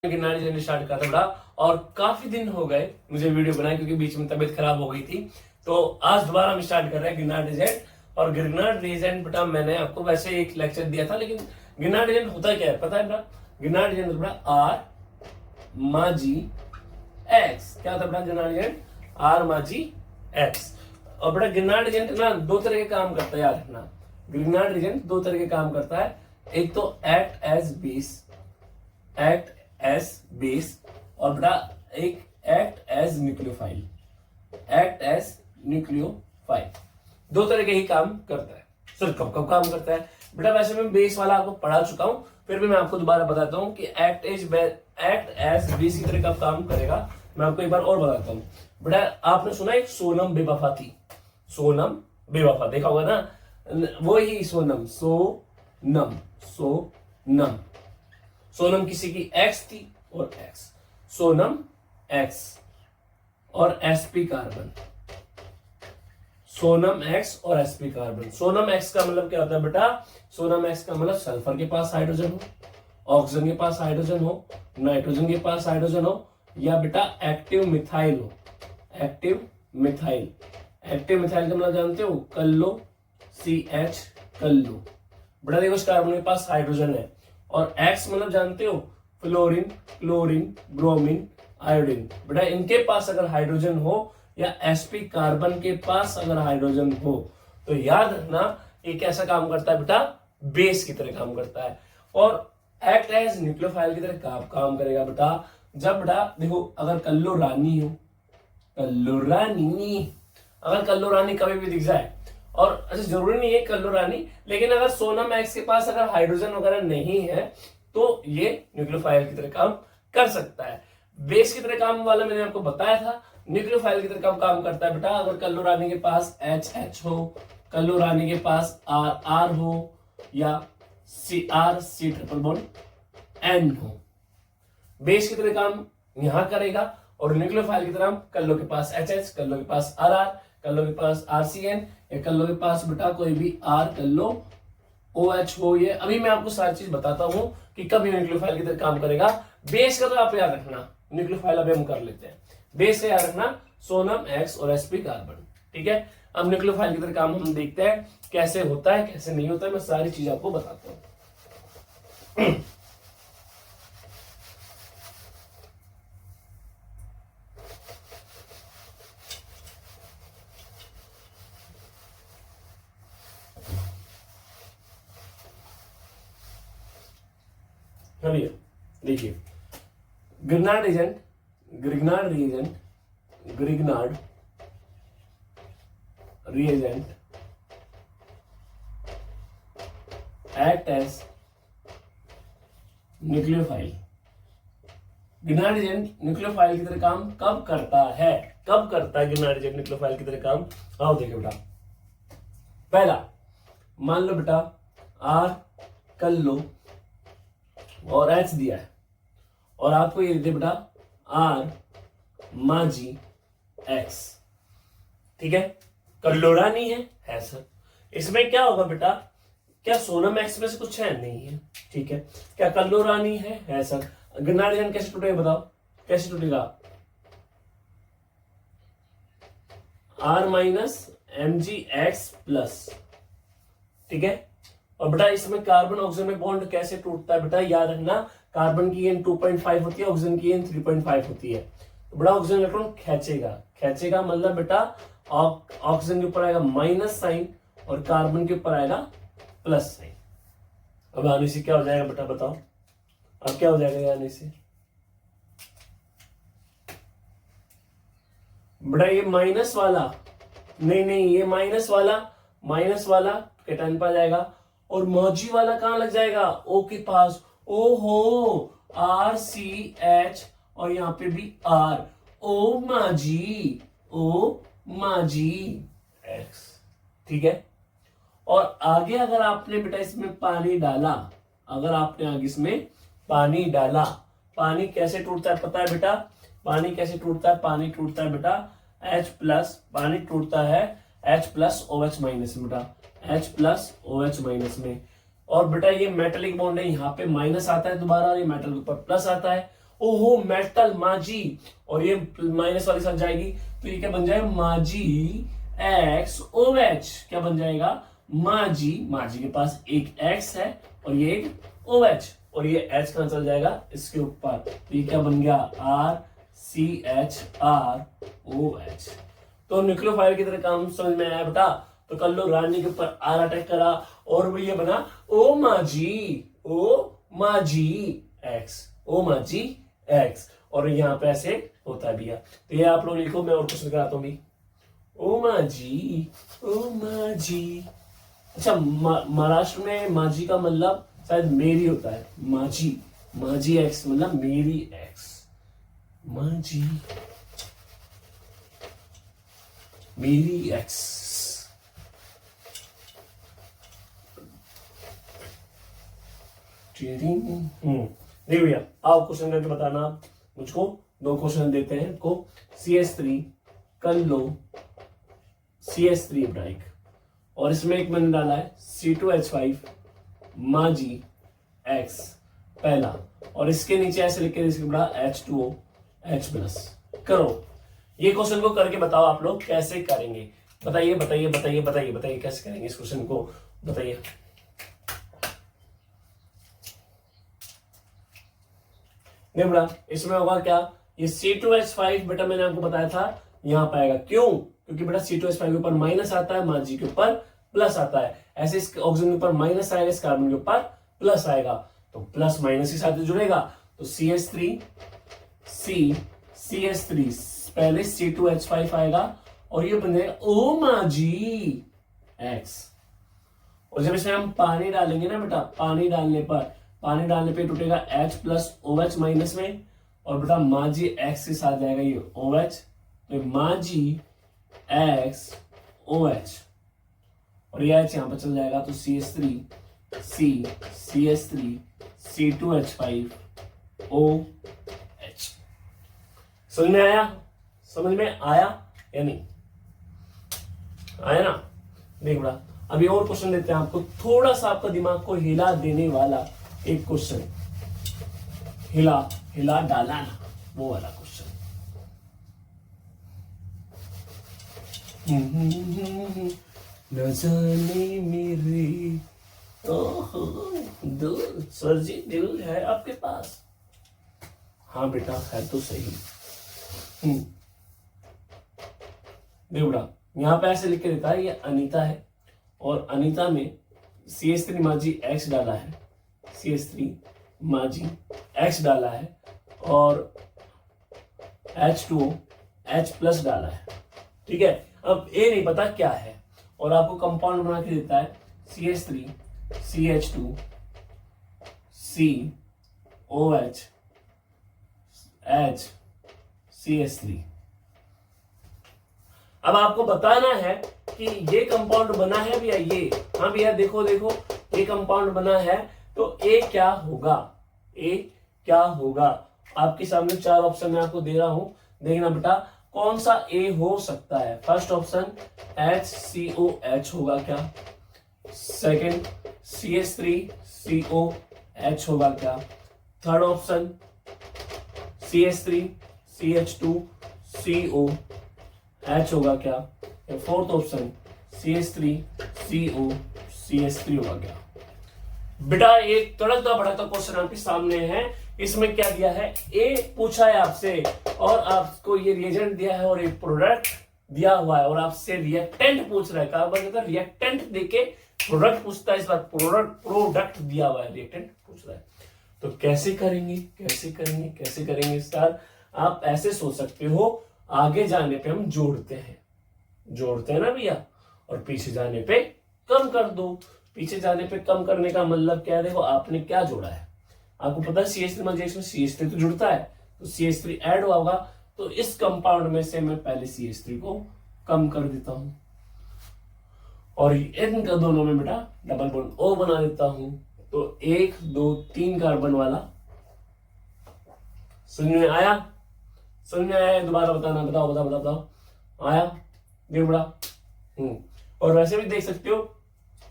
Girnar journey start करा था बड़ा। और काफी दिन हो गए मुझे वीडियो बनाए क्योंकि बीच में तबीयत खराब हो गई थी। तो आज दोबारा हम स्टार्ट कर रहे हैं गिरनार रीजेंट। और गिरनार रीजेंट बेटा मैंने आपको वैसे एक लेक्चर दिया था, लेकिन गिरनार रीजेंट होता क्या है पता है बेटा? गिरनार रीजेंट बेटा आर माजी एक्स। क्या होता है बेटा गिरनार रीजेंट? आर माजी एक्स। और बेटा गिरनार रीजेंट ना दो तरह के काम करता है, याद रखना। गिरनार रीजेंट दो तरह के काम करता है। एक तो एक्ट एज बेस और बेटा एक एक्ट एज न्यूक्लियोफाइल। दो तरह के ही काम करता है। सर कब कब काम करता है बेटा? वैसे मैं बेस वाला आपको पढ़ा चुका हूं, फिर भी मैं आपको दोबारा बताता हूं कि एक्ट एज बेस की तरह कब काम करेगा। मैं आपको एक बार और बताता हूं बेटा। आपने सुना एक सोनम बेवफा थी, सोनम बेवफा देखा होगा ना, वो ही सोनम सोनम किसी की एक्स थी और एक्स, सोनम एक्स और एसपी कार्बन। सोनम एक्स और एसपी कार्बन। सोनम एक्स का मतलब क्या होता है बेटा? सोनम एक्स का मतलब सल्फर के पास हाइड्रोजन हो, ऑक्सीजन के पास हाइड्रोजन हो, नाइट्रोजन के पास हाइड्रोजन हो, या बेटा एक्टिव मिथाइल हो। एक्टिव मिथाइल का मतलब जानते हो? कल्लो, CH कल्लो। बेटा देखो इस कार्बन के पास हाइड्रोजन है। और एक्स मतलब जानते हो? Fluorine, chlorine, bromine, iodine. बेटा इनके पास अगर हाइड्रोजन हो या sp कार्बन के पास अगर हाइड्रोजन हो तो याद रखना ये कैसा काम करता है बेटा? बेस की तरह काम करता है। और एक्ट एज न्यूक्लियोफाइल की तरह काम करेगा बेटा जब बेटा देखो अगर कल्लो रानी हो, अगर कल्लो रानी कभी भी दिख जाए, और अच्छा जरूरी नहीं है कल्लो रानी, लेकिन अगर सोनम एक्स के पास अगर हाइड्रोजन वगैरह नहीं है तो ये न्यूक्लियोफाइल की तरह काम कर सकता है। बेस की तरह काम वाला मैंने आपको बताया था। न्यूक्लियोफाइल की तरह काम करता है बेटा अगर कल्लो रानी के पास HH हो, कल्लो रानी के पास RR हो, या C ट्रिपल बॉन्ड N हो। बेस की तरह काम यहां करेगा और न्यूक्लियोफाइल की तरह कल्लो के पास HH, कल्लो के पास RR, कल्लो के पास RCN, या कल्लो के पास बेटा कोई भी R कल्लो OH हो। ये अभी मैं आपको सारी चीज बताता हूं कि कब ये न्यूक्लियोफाइल की तरह काम करेगा। बेस का तो आप याद रखना, न्यूक्लियोफाइल अभी हम कर लेते हैं। बेस का याद रखना सोनम एक्स और sp कार्बन, ठीक है। अब न्यूक्लियोफाइल की तरह काम हम देखते हैं कैसे होता है कैसे नहीं होता है, मैं सारी चीज आपको बताता हूं। देखिए Grignard reagent act as nucleophile. Girnar agent nucleophile की तरह काम कब करता है? गिरनार एजेंट न्यूक्लियोफाइल की तरह काम। आओ देखो बेटा, पहला मान लो बेटा R कल्लो और H दिया है और आपको ये दे बेटा R माजी X, ठीक है। कल्लो रानी है सर। इसमें क्या होगा बेटा? क्या सोनम एक्स में से कुछ है? नहीं है, ठीक है। क्या कल्लो रानी है सर। गिरनार एजेंट कैसे टूटेगा बताओ? कैसे टूटेगा? R माइनस MgX प्लस, ठीक है। और बेटा इसमें कार्बन ऑक्सीजन में बॉन्ड कैसे टूटता है बेटा? याद रखना कार्बन की n 2.5 होती है, ऑक्सीजन की n 3.5 होती है। तो बड़ा ऑक्सीजन इलेक्ट्रॉन खींचेगा मतलब बेटा ऑक्सीजन के ऊपर आएगा माइनस साइन और कार्बन के ऊपर आएगा प्लस साइन। अब आने से क्या हो जाएगा बेटा बताओ? अब क्या हो जाएगा आने से? बेटा ये माइनस वाला नहीं, ये माइनस वाला केटायन पर जाएगा और मौजी वाला कहां लग जाएगा? O के पास। ओहो RCH और यहां पे भी R, O माजी X, ठीक है। और आगे अगर आपने बेटा इसमें पानी डाला, पानी कैसे टूटता है पता है बेटा? पानी कैसे टूटता है? पानी टूटता है बेटा H प्लस, पानी टूटता है H प्लस OH माइनस में बेटा, H प्लस OH माइनस में। और बेटा ये मेटलिक बॉन्ड है, यहाँ पे माइनस आता है दोबारा और ये मेटल के ऊपर प्लस आता है ओहो मेटल माजी, और ये माइनस वाली साथ जाएगी तो ये क्या बन जाएगा माजी एक्स ओ एच, क्या बन जाएगा माजी, माजी के पास एक एक्स है और ये एक ओ एच, और ये एच कहां चल जाएगा इसके ऊपर, तो ये क्या बन गया R C H R O H. तो न्यूक्लियोफाइल की तरह काम समझ में आया बेटा। तो कर लो रानी के ऊपर आर अटैक करा और ये बना ओ माजी एक्स, ओ माजी एक्स, और यहाँ पे ऐसे होता भी है। तो ये आप लोग लिखो, मैं और क्वेश्चन कराता हूँ भी। ओ माजी। अच्छा महाराष्ट्र में माजी का मतलब शायद मेरी होता है, माजी एक्स मतलब मेरी एक्स, माजी मेरी एक्स। नहीं भैया आओ क्वेश्चन करके बताना आप मुझको। 2 क्वेश्चन देते हैं को CS3 कर लो, CS3 ब्राइक, और इसमें एक मैंने डाला है C2H5 माजी एक्स पहला, और इसके नीचे ऐसे लिख के इसके बड़ा H2O H प्लस। करो ये क्वेश्चन को करके बताओ आप लोग कैसे करेंगे, बताइए बताइए बताइए बताइए बताइए कैसे करेंगे इस क्वेश्चन को, बताइए। नहीं बड़ा इसमें होगा क्या, ये C2H5 बेटा मैंने आपको बताया था यहां पाएगा, क्यों, क्योंकि बेटा C2H5 के ऊपर माइनस आता है, माजी के ऊपर प्लस आता है, ऐसे इस ऑक्सीजन के ऊपर माइनस आएगा, इस कार्बन के ऊपर प्लस आएगा, तो प्लस माइनस के साथ जुड़ेगा, तो CH3 CH3 पहले C2H5 आएगा और ये बन जाएगा ओ माजी एक्स, और जब इसमें हम पानी डालेंगे ना बेटा, पानी डालने पे टूटेगा H प्लस OH माइनस में, और बेटा माजी एक्स के साथ जाएगा ये OH, तो माजी एक्स OH, और ये H यहां पर चल जाएगा, तो CH3 C2H5 OH। समझ में आया या नहीं आया ना। देख बड़ा अभी और क्वेश्चन देते हैं आपको, थोड़ा सा आपका दिमाग को हिला देने वाला एक क्वेश्चन, हिला डाला ना वो वाला क्वेश्चन। न जाने मेरे दिल सर जी दिल है आपके पास, हाँ बेटा है तो सही। देवड़ा यहां पे ऐसे लिख के देता है ये अनीता है, और अनीता में CH3 माजी एक्स डाला है, CH3 माजी एक्स डाला है, और H2O H प्लस डाला है, ठीक है। अब ये नहीं पता क्या है, और आपको कंपाउंड बना के देता है CH3 CH2 COH H CH3। अब आपको बताना है कि ये कंपाउंड बना है भैया, ये हाँ भैया देखो ये कंपाउंड बना है, तो ए क्या होगा। आपके सामने 4 ऑप्शन मैं आपको दे रहा हूं, देखना बेटा कौन सा ए हो सकता है। फर्स्ट ऑप्शन HCOH होगा क्या, सेकंड CH3COH होगा क्या, थर्ड ऑप्शन CH3CH2COH होगा क्या, फोर्थ ऑप्शन CH3COCH3 होगा क्या। बेटा एक तड़कता भड़कता क्वेश्चन आपके सामने है, इसमें क्या दिया है, ए पूछा है आपसे, और आपको ये रिएजेंट दिया है और एक प्रोडक्ट दिया हुआ है, और आपसे रिएक्टेंट पूछ रहा है। कार्बन रिएक्टेंट देके प्रोडक्ट पूछता है, इस बार प्रोडक्ट दिया हुआ है, रिएक्टेंट पूछ रहा है। तो कैसे करेंगे सर, आप ऐसे सोच सकते हो, आगे जाने पे हम जोड़ते हैं ना भैया, और पीछे जाने पे कम कर दो। पीछे जाने पे कम करने का मतलब क्या है, देखो आपने क्या जोड़ा है, आपको पता है CH3 में CH3 तो जुड़ता है, तो CH3 ऐड होगा, तो इस कंपाउंड में से मैं पहले CH3 को कम कर देता हूं, और इन दोनों में बेटा डबल बॉन्ड O बना देता हूं, तो 1 2 3 कार्बन वाला। समझ में आया, दोबारा बताना, बताओ आया, देख बड़ा। और वैसे भी देख सकते हो,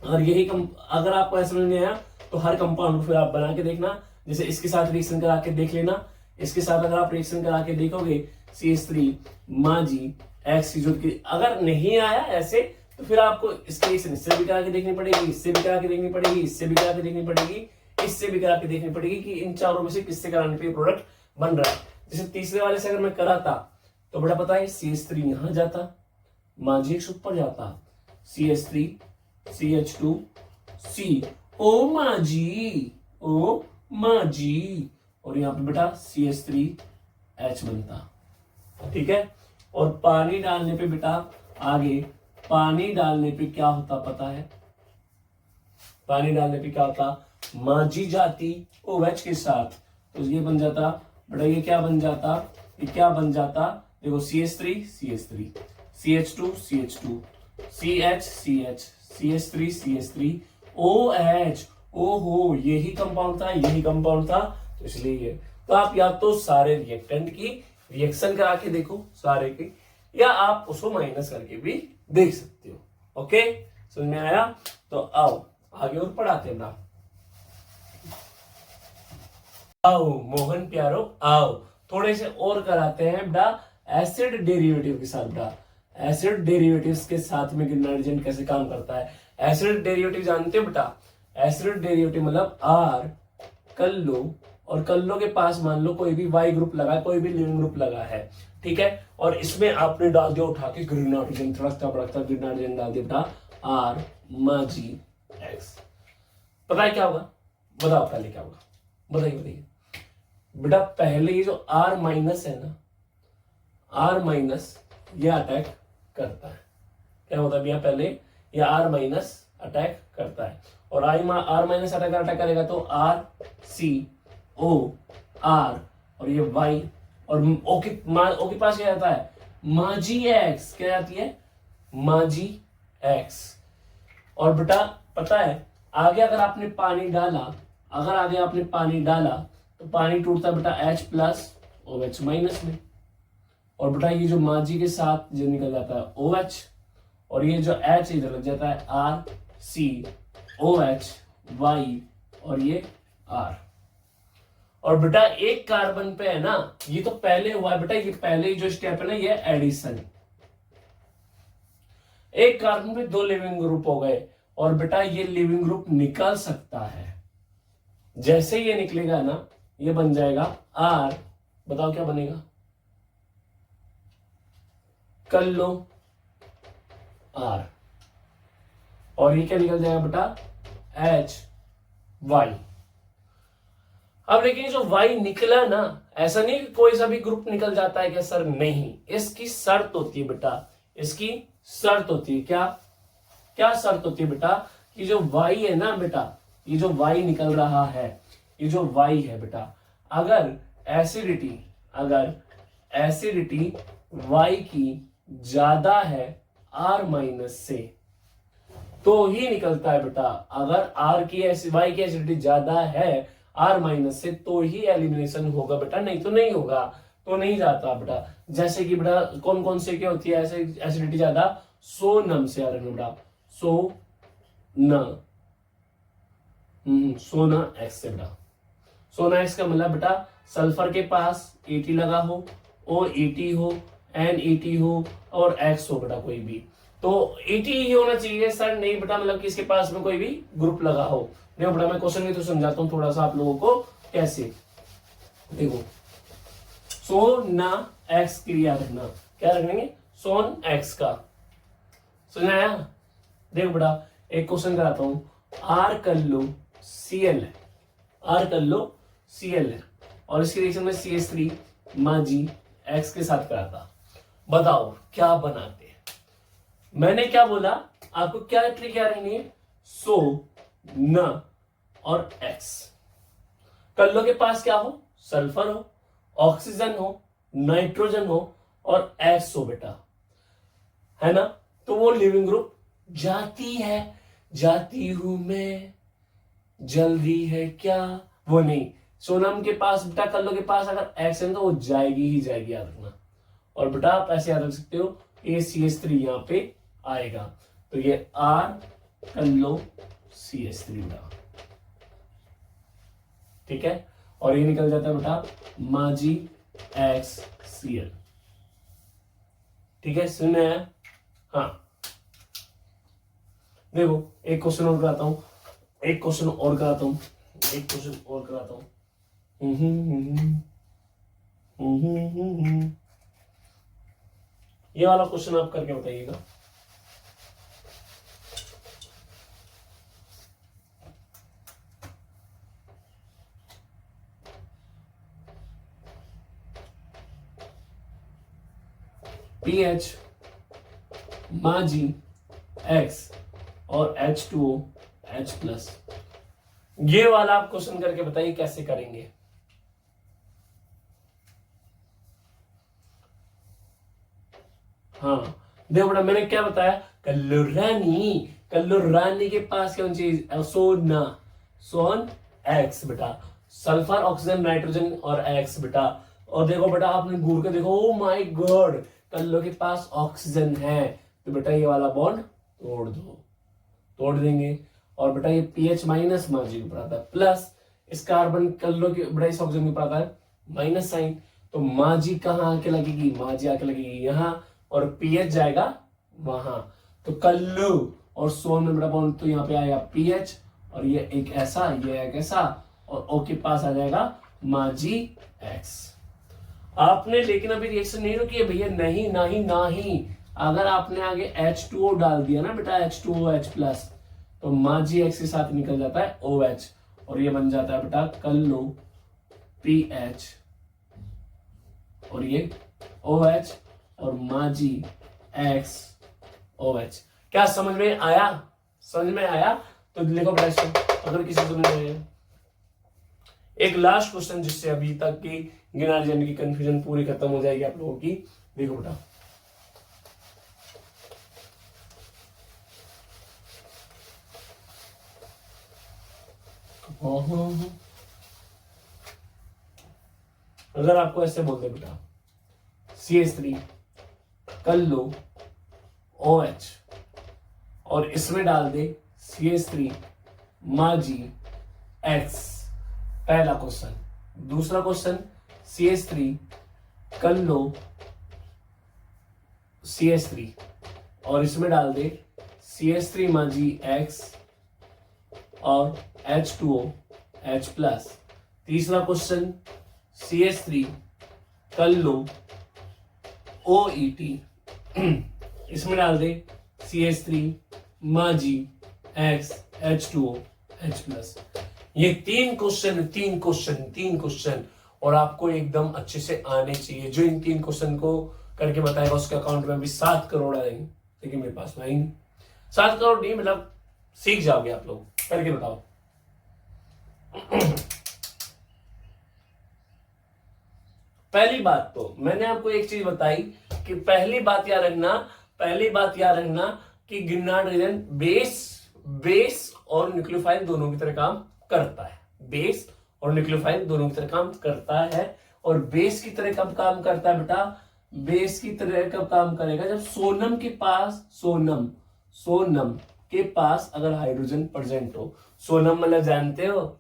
और यही अगर आपको ऐसा समझ नहीं आया तो हर कंपाउंड फिर आप बना के देखना, जैसे इसके साथ रिएक्शन करा के देख लेना इसके साथ अगर आप रिएक्शन करा के देखोगे CH3 माजी एक्स की जरूरत की, अगर नहीं आया ऐसे तो फिर आपको इसके रिएक्शन इससे भी करा के देखनी पड़ेगी, इससे भी करा के देखनी पड़ेगी, इससे भी करा के देखनी पड़ेगी, इससे भी करा के देखनी पड़ेगी कि इन चारों में से किससे कराने पे प्रोडक्ट बन रहा है। जैसे तीसरे वाले से अगर मैं कराता तो बड़ा पता है CH3 यहां जाता, माजी एक्स ऊपर जाता, CH3 CH2 C ओ माजी, और यहाँ पे बेटा CH3H बनता, ठीक है। और पानी डालने पे बेटा आगे पानी डालने पे क्या होता पता है, पानी डालने पे क्या होता, माजी जाती OH के साथ, तो ये बन जाता बेटा, ये क्या बन जाता, ये क्या बन जाता, देखो CH3 CH3 CH2 CH2 CH CH CH3 CH3 OH, ओहो यही कंपाउंड था, यही कंपाउंड था, तो इसलिए ये। तो आप या तो सारे रिएक्टेंट की रिएक्शन करा के देखो सारे की, या आप उसको माइनस करके भी देख सकते हो। ओके, समझ में आया? तो आओ आगे और पढ़ाते हैं ना। आओ मोहन प्यारो आओ, थोड़े से और कराते हैं बेटा एसिड डेरिवेटिव के साथ। बेटा एसिड डेरिवेटिव्स के साथ में ग्रीनर एजेंट कैसे काम करता है। एसिड डेरिवेटिव जानते हो बेटा, एसिड डेरिवेटिव मतलब R कल्लो, और कल्लो के पास मान लो कोई भी Y ग्रुप लगा है, कोई भी लिविंग ग्रुप लगा है, ठीक है, और इसमें आपने डाल दिया उठा के ग्रीन नाइट्रोजन, थड़कता भड़कता ग्रीन नाइट्रोजन डाल दिया बेटा R माजी X, पता है क्या होगा? बताओ पहले क्या होगा, बताइए बताइए बेटा। पहले ये जो R माइनस है ना, R माइनस ये अटैक करता है, क्या होता है भैया, पहले ये R माइनस अटैक करता है, और R माइनस अटैक करेगा तो RCO R, और ये Y, और O के पास क्या जाता है, माजी X, क्या जाती है, माजी X। और बेटा पता है आगे अगर आपने पानी डाला, अगर आगे आपने पानी डाला तो पानी टूटता बेटा H प्लस OH माइनस में, और बेटा ये जो माजी के साथ जो निकल जाता है OH, और ये जो H इधर लग जाता है RCOH Y, और ये R। और बेटा एक कार्बन पे है ना, ये तो पहले हुआ है बेटा, ये पहले जो स्टेप है ना ये एडिशन, एक कार्बन पे 2 लिविंग ग्रुप हो गए, और बेटा ये लिविंग ग्रुप निकल सकता है, जैसे ये निकलेगा ना ये बन जाएगा R, बताओ क्या बनेगा, कल्लो R, और ये क्या निकल जाएगा बेटा HY। अब लेकिन जो Y निकला ना, ऐसा नहीं कि कोई सा भी ग्रुप निकल जाता है क्या सर, नहीं, इसकी शर्त होती है बेटा, इसकी शर्त होती है, क्या शर्त होती है बेटा, कि जो Y है ना बेटा, ये जो Y निकल रहा है, ये जो Y है बेटा, अगर एसिडिटी Y की ज्यादा है R माइनस से तो ही निकलता है बेटा, अगर Y की एसिडिटी ज्यादा है R माइनस से तो ही एलिमिनेशन होगा बेटा, नहीं तो नहीं होगा, तो नहीं जाता बेटा। जैसे कि बेटा कौन कौन से क्या होती है ऐसे एसिडिटी ज्यादा, सोनम से आ रहा बेटा, सोना X से बेटा, सोना X का मतलब बेटा सल्फर के पास AT लगा हो, OET हो, NET हो और X हो बेटा, कोई भी तो ET ही होना चाहिए सर, नहीं बेटा मतलब कि इसके पास में कोई भी ग्रुप लगा हो। देखो बेटा मैं क्वेश्चन में तो समझाता हूँ थोड़ा सा आप लोगों को कैसे। देखो सोना X क्रिया रखना, क्या रखेंगे, सोन X का, समझ आया। देखो बेटा एक क्वेश्चन कराता हूँ, R कल्लो Cl है, R कल्लो Cl है, और इसके रिएक्शन में CH3 माजी X के साथ कराता, बताओ क्या बनाते हैं। मैंने क्या बोला आपको, क्या ट्रिक क्या रहनी है, न और X। कल्लो के पास क्या हो, सल्फर हो, ऑक्सीजन हो, नाइट्रोजन हो और X हो बेटा, है ना, तो वो लिविंग ग्रुप जाती हूं मैं, जल्दी है क्या, वो नहीं। सोनम के पास बेटा, कल्लो के पास अगर X है तो वो जाएगी ही जाएगी, याद रखना। और बेटा आप ऐसे याद रख सकते हो, CH3 यहां पे आएगा, तो ये R कल्लो CH3 बेटा, ठीक है। और ये निकल जाता है बेटा माजी XCl। ठीक है, सुनने आया? हाँ, देखो एक क्वेश्चन और कराता हूं, एक क्वेश्चन और कराता हूं, एक क्वेश्चन और कराता हूं। ये वाला क्वेश्चन आप करके बताइएगा। pH माजी X और H2O H+, ये वाला आप क्वेश्चन करके बताइए कैसे करेंगे। हाँ देखो बेटा, मैंने क्या बताया, कल्लुरानी के पास कौन चीज, सोन X बेटा, सल्फर ऑक्सीजन नाइट्रोजन और X बेटा। और देखो बेटा आपने घूर के देखो, ओ माय गॉड, कल्लो के पास ऑक्सीजन है, तो बेटा ये वाला बॉन्ड तोड़ दो, तोड़ देंगे। और बेटा ये pH माइनस माजी के ऊपर आता है, प्लस इस कार्बन कल्लो के बेटा इस ऑक्सीजन के ऊपर आता है माइनस साइन, तो माजी कहाँ आके लगेगी, माजी आके लगेगी यहाँ, और pH जाएगा वहां, तो कल्लू और सोन में बेटा बॉन्ड, तो यहाँ पे आएगा pH, और ये एक ऐसा, ये एक ऐसा, और O के पास आ जाएगा माजी X। आपने लेकिन अभी रिएक्शन नहीं रुकी है भैया, नहीं नहीं नहीं, अगर आपने आगे H2O डाल दिया ना बेटा, H2O H+, तो माजी X के साथ निकल जाता है OH, और ये बन जाता है बेटा कल्लो PH, और ये OH और माजी X OH। क्या समझ में आया? समझ में आया? तो लिखो बेटा इसको, अगर किसी समझ में आया। एक लास्ट क्वेश्चन जिससे अभी तक की गिनार्जन की कंफ्यूजन पूरी खत्म हो जाएगी आप लोगों की। देखो बेटा, अगर आपको ऐसे बोलते बेटा CH3 कल्लो OH और इसमें डाल दे CH3 माजी X, पहला क्वेश्चन। दूसरा क्वेश्चन CH3 कल्लो CH3 और इसमें डाल दे CH3 माजी X और H2O H+। तीसरा क्वेश्चन CH3 कल्लो OET, इसमें डाल दे CH3 माजी X H2O H+। ये तीन क्वेश्चन और आपको एकदम अच्छे से आने चाहिए। जो इन 3 क्वेश्चन को करके बताएगा उसके अकाउंट में अभी 7 करोड़ आएंगे, लेकिन मेरे पास आएंगे 7 करोड़ नहीं, मतलब सीख जाओगे आप लोग। करके बताओ। पहली बात तो मैंने आपको एक चीज बताई कि पहली बात याद रखना कि गिरनार्ड रीजन बेस और न्यूक्लियोफाइल दोनों की तरह काम करता है। बेस और न्यूक्लियोफाइल दोनों की तरह काम करता है। और बेस की तरह कब काम करता है बेटा? बेस की तरह कब काम करेगा? जब सोनम के पास अगर हाइड्रोजन प्रेजेंट हो। सोनम मतलब जानते हो,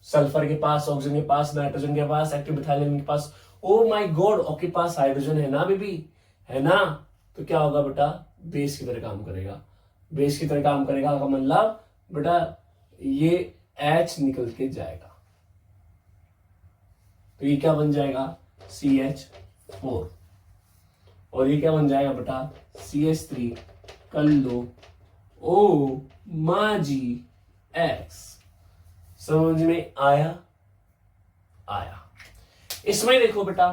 सल्फर के पास, ऑक्सीजन के पास, नाइट्रोजन के पास, एक्टिव मिथाइल के पास। ओ माय गॉड, ओ के पास हाइड्रोजन है ना बेबी, है ना? तो क्या होगा बेटा? बेस की तरह काम करेगा। बेस की तरह काम करेगा का मतलब बेटा ये H निकल के जाएगा, तो ये क्या बन जाएगा? CH4। और ये क्या बन जाएगा बेटा? CH3 कल्लो O माजी X। समझ में आया? इसमें देखो बेटा,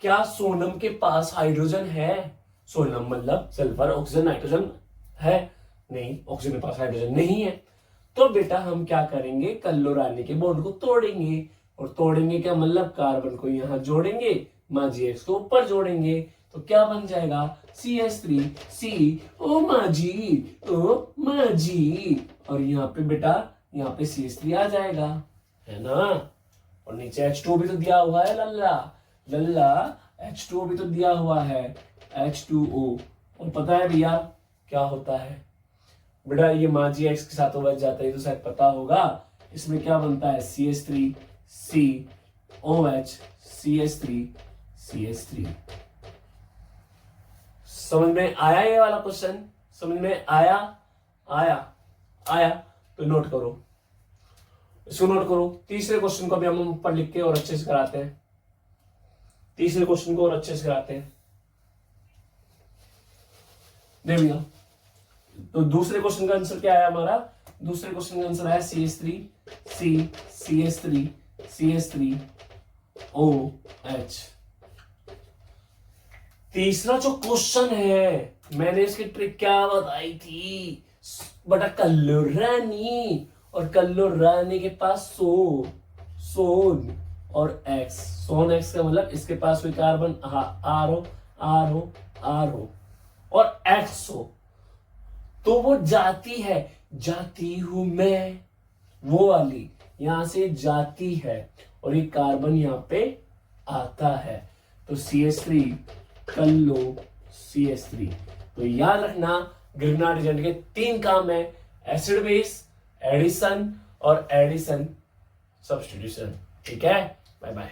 क्या सोनम के पास हाइड्रोजन है? सोनम मतलब सल्फर, ऑक्सीजन, नाइट्रोजन है? नहीं, ऑक्सीजन के पास हाइड्रोजन नहीं है। तो बेटा हम क्या करेंगे? कल्लो रानी के बॉन्ड को तोड़ेंगे। और तोड़ेंगे क्या मतलब? कार्बन को यहां जोड़ेंगे, माजी X को ऊपर जोड़ेंगे, तो क्या बन जाएगा? CH3C ओ माजी। और यहाँ पे बेटा, यहाँ पे CH3 आ जाएगा, है ना? और नीचे H2O भी तो दिया हुआ है, लल्ला H2O भी तो दिया हुआ है, H2O। और पता है भैया क्या होता है बेटा? ये माजी X के साथ बच जाता है, तो शायद पता होगा। इसमें क्या बनता है? CH3 COH CH3 CH3। समझ में आया ये वाला क्वेश्चन? समझ में आया? आया तो नोट करो, इसको नोट करो। तीसरे क्वेश्चन को भी हम ऊपर लिख के और अच्छे से कराते हैं। तीसरे क्वेश्चन को और अच्छे से कराते हैं। देख भैया, तो दूसरे क्वेश्चन का आंसर क्या आया हमारा? दूसरे क्वेश्चन का आंसर आया CH3 CH3 CH3 OH। तीसरा जो क्वेश्चन है, मैंने इसकी ट्रिक क्या बताई थी? बटा कल्लू रानी, और कल्लू रानी के पास सोन और एक्स। सोन एक्स का मतलब इसके पास कोई कार्बन R O और एक्स हो, तो वो जाती है, जाती हूं मैं, वो वाली यहां से जाती है, और ये कार्बन यहां पे आता है। तो CH3 कल्लो CH3। तो याद रखना, ग्रिग्नार्ड एजेंट के 3 काम है: एसिड बेस, एडिशन और एडिशन सब्स्टिट्यूशन। ठीक है, बाय बाय।